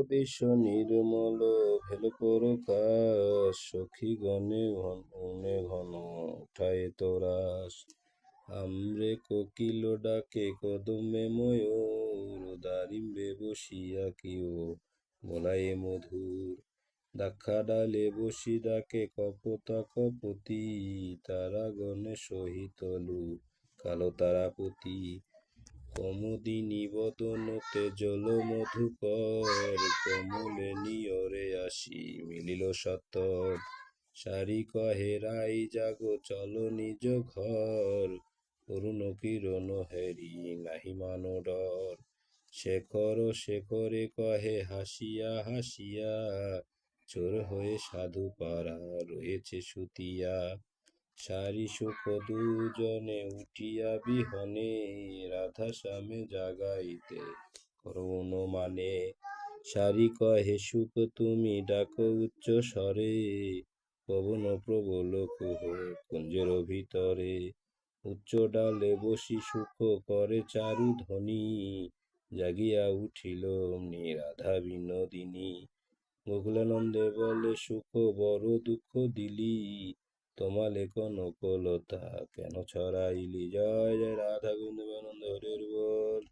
বিশ্ব নির্মল ভেল পরকাশ, সখী গণে ঘনে ঘন উঠায় তোরাস। আমরে কোকিল ডাকে কদমে ময়ূর, দারিম্বে বসিয়া কেউ বলায়ে মধুর। দাক্ষা ডালে বসি ডাকে কপোতা কপতি, তারা গণে সহিত লু কালো তারাপতি। কমোদিনী বদনতে জল মধুকর, কমলে নিয়রে আসি মিলিল সত্তর। সারি কহে রাই জাগো চলো নিজ ঘর, অরুণ কিরণ হেরি নাহি মানো ডর। শেখর শেখরে কহে হাসিয়া হাসিয়া, চোর হয়ে সাধু পারা রয়েছে সুতিয়া। সারি সুখ দুজনে উঠিয়া বিহনে, রাধা শ্যামে জাগাইতে করুণ মানে। সারি কহে সুখ তুমি ডাকো উচ্চ স্বরে, পবন প্রবল কুহ কুঞ্জের ভিতরে। উচ্চ ডালে বসি সুখ করে চারু ধ্বনি, জাগিয়া উঠিল অমনি রাধা বিনোদিনী। গোকুলানন্দে বলে সুখ বড় দুঃখ দিলি, তোমালে কনকলতা কেন ছড়াইলি। জয় জয় রাধা গোবিন্দ হরি হরি বল।